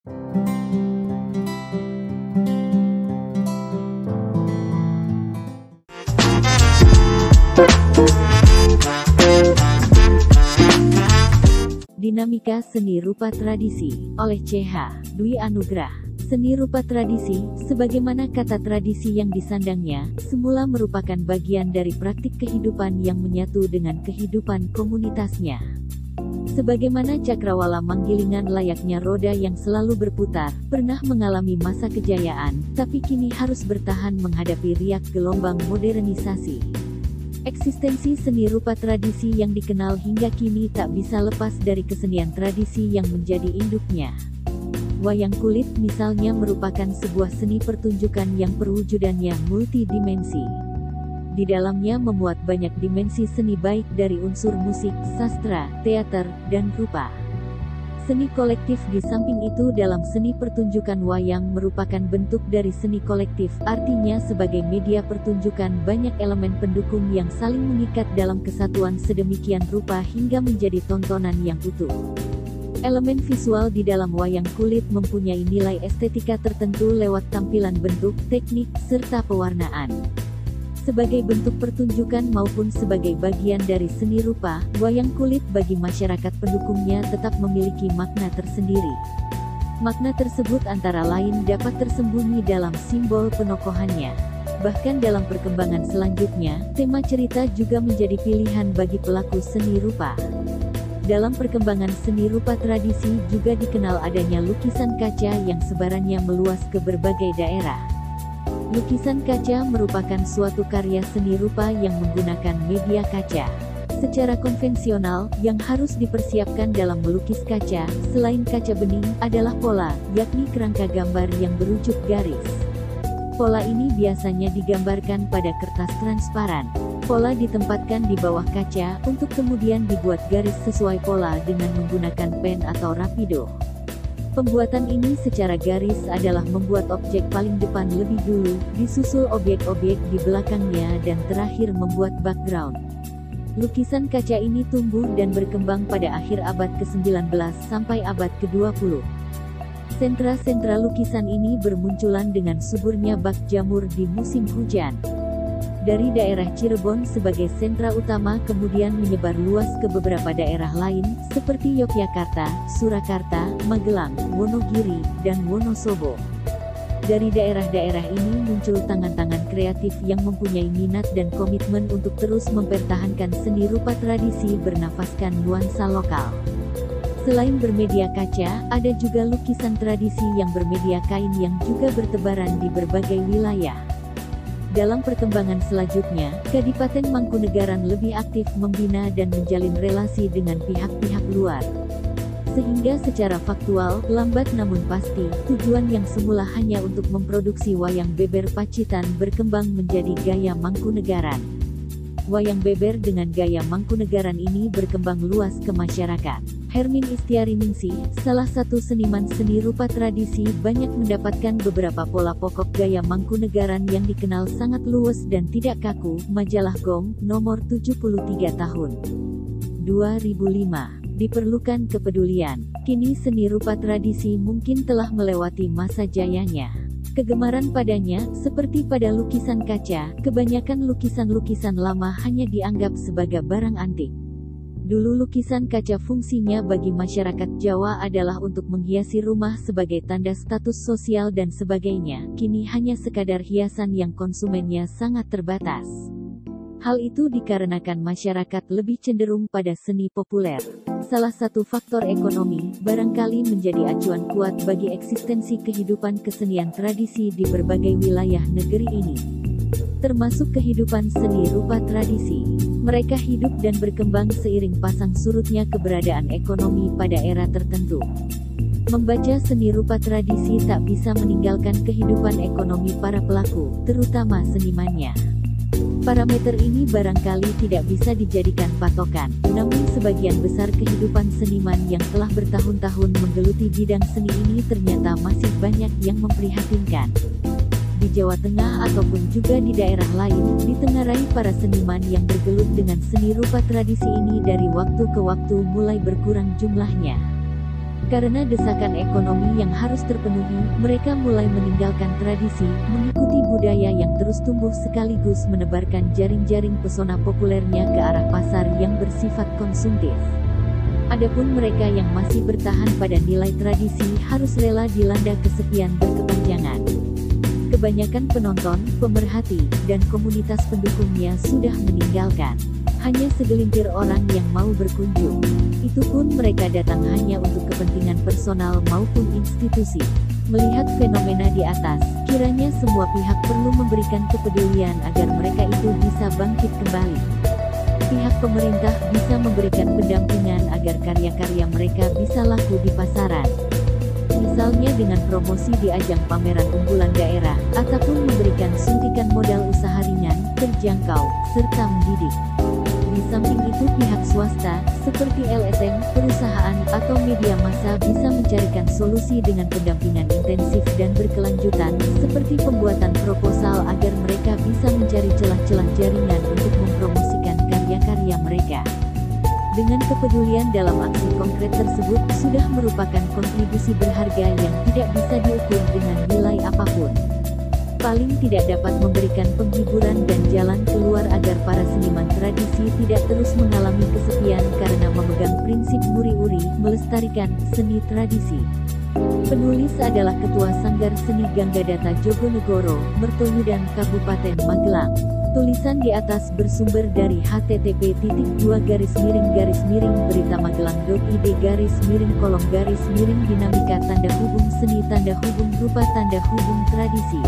Dinamika Seni Rupa Tradisi, oleh C.H. Dwi Anugrah. Seni rupa tradisi, sebagaimana kata tradisi yang disandangnya, semula merupakan bagian dari praktik kehidupan yang menyatu dengan kehidupan komunitasnya. Sebagaimana cakrawala manggilingan layaknya roda yang selalu berputar, pernah mengalami masa kejayaan, tapi kini harus bertahan menghadapi riak gelombang modernisasi. Eksistensi seni rupa tradisi yang dikenal hingga kini tak bisa lepas dari kesenian tradisi yang menjadi induknya. Wayang kulit misalnya merupakan sebuah seni pertunjukan yang perwujudannya multidimensi. Di dalamnya memuat banyak dimensi seni baik dari unsur musik, sastra, teater, dan rupa. Seni kolektif di samping itu dalam seni pertunjukan wayang merupakan bentuk dari seni kolektif, artinya sebagai media pertunjukan banyak elemen pendukung yang saling mengikat dalam kesatuan sedemikian rupa hingga menjadi tontonan yang utuh. Elemen visual di dalam wayang kulit mempunyai nilai estetika tertentu lewat tampilan bentuk, teknik, serta pewarnaan. Sebagai bentuk pertunjukan maupun sebagai bagian dari seni rupa, wayang kulit bagi masyarakat pendukungnya tetap memiliki makna tersendiri. Makna tersebut antara lain dapat tersembunyi dalam simbol penokohannya. Bahkan dalam perkembangan selanjutnya, tema cerita juga menjadi pilihan bagi pelaku seni rupa. Dalam perkembangan seni rupa tradisi juga dikenal adanya lukisan kaca yang sebarannya meluas ke berbagai daerah. Lukisan kaca merupakan suatu karya seni rupa yang menggunakan media kaca. Secara konvensional, yang harus dipersiapkan dalam melukis kaca, selain kaca bening, adalah pola, yakni kerangka gambar yang berwujud garis. Pola ini biasanya digambarkan pada kertas transparan. Pola ditempatkan di bawah kaca, untuk kemudian dibuat garis sesuai pola dengan menggunakan pen atau rapido. Pembuatan ini secara garis adalah membuat objek paling depan lebih dulu, disusul objek-objek di belakangnya dan terakhir membuat background. Lukisan kaca ini tumbuh dan berkembang pada akhir abad ke-19 sampai abad ke-20. Sentra-sentra lukisan ini bermunculan dengan suburnya bak jamur di musim hujan. Dari daerah Cirebon sebagai sentra utama kemudian menyebar luas ke beberapa daerah lain, seperti Yogyakarta, Surakarta, Magelang, Wonogiri, dan Wonosobo. Dari daerah-daerah ini muncul tangan-tangan kreatif yang mempunyai minat dan komitmen untuk terus mempertahankan seni rupa tradisi bernafaskan nuansa lokal. Selain bermedia kaca, ada juga lukisan tradisi yang bermedia kain yang juga bertebaran di berbagai wilayah. Dalam perkembangan selanjutnya, Kadipaten Mangkunegaran lebih aktif membina dan menjalin relasi dengan pihak-pihak luar. Sehingga secara faktual, lambat namun pasti, tujuan yang semula hanya untuk memproduksi wayang beber Pacitan berkembang menjadi gaya Mangkunegaran. Wayang beber dengan gaya Mangkunegaran ini berkembang luas ke masyarakat. Hermin Istiariningsih, salah satu seniman seni rupa tradisi, banyak mendapatkan beberapa pola pokok gaya Mangkunegaran yang dikenal sangat luwes dan tidak kaku. Majalah Gong, nomor 73 tahun 2005. Diperlukan kepedulian. Kini seni rupa tradisi mungkin telah melewati masa jayanya. Kegemaran padanya, seperti pada lukisan kaca, kebanyakan lukisan-lukisan lama hanya dianggap sebagai barang antik. Dulu lukisan kaca fungsinya bagi masyarakat Jawa adalah untuk menghiasi rumah sebagai tanda status sosial dan sebagainya, kini hanya sekadar hiasan yang konsumennya sangat terbatas. Hal itu dikarenakan masyarakat lebih cenderung pada seni populer. Salah satu faktor ekonomi, barangkali menjadi acuan kuat bagi eksistensi kehidupan kesenian tradisi di berbagai wilayah negeri ini. Termasuk kehidupan seni rupa tradisi. Mereka hidup dan berkembang seiring pasang surutnya keberadaan ekonomi pada era tertentu. Membaca seni rupa tradisi tak bisa meninggalkan kehidupan ekonomi para pelaku, terutama senimannya. Parameter ini barangkali tidak bisa dijadikan patokan, namun sebagian besar kehidupan seniman yang telah bertahun-tahun menggeluti bidang seni ini ternyata masih banyak yang memprihatinkan. Di Jawa Tengah ataupun juga di daerah lain, ditengarai para seniman yang bergelut dengan seni rupa tradisi ini dari waktu ke waktu mulai berkurang jumlahnya. Karena desakan ekonomi yang harus terpenuhi, mereka mulai meninggalkan tradisi, mengikuti budaya yang terus tumbuh sekaligus menebarkan jaring-jaring pesona populernya ke arah pasar yang bersifat konsumtif. Adapun mereka yang masih bertahan pada nilai tradisi harus rela dilanda kesepian berkepanjangan. Kebanyakan penonton, pemerhati, dan komunitas pendukungnya sudah meninggalkan. Hanya segelintir orang yang mau berkunjung. Itu pun mereka datang hanya untuk kepentingan personal maupun institusi. Melihat fenomena di atas, kiranya semua pihak perlu memberikan kepedulian agar mereka itu bisa bangkit kembali. Pihak pemerintah bisa memberikan pendampingan agar karya-karya mereka bisa laku di pasaran. Misalnya dengan promosi di ajang pameran unggulan daerah, ataupun memberikan suntikan modal usaha ringan, terjangkau, serta mendidik. Di samping itu pihak swasta, seperti LSM, perusahaan, atau media massa bisa mencarikan solusi dengan pendampingan intensif dan berkelanjutan, seperti pembuatan proposal agar mereka bisa mencari celah-celah jaringan untuk mempromosikan karya-karya mereka. Dengan kepedulian dalam aksi konkret tersebut, sudah merupakan kontribusi berharga yang tidak bisa diukur dengan nilai apapun. Paling tidak dapat memberikan penghiburan dan jalan keluar agar para seniman tradisi tidak terus mengalami kesepian karena memegang prinsip wuri-wuri, melestarikan seni tradisi. Penulis adalah Ketua Sanggar Seni Ganggadata Jogonegoro, Mertoyudan, Kabupaten Magelang. Tulisan di atas bersumber dari http://beritamagelang.id/kolom-dinamika tanda hubung seni tanda hubung rupa tanda hubung tradisi.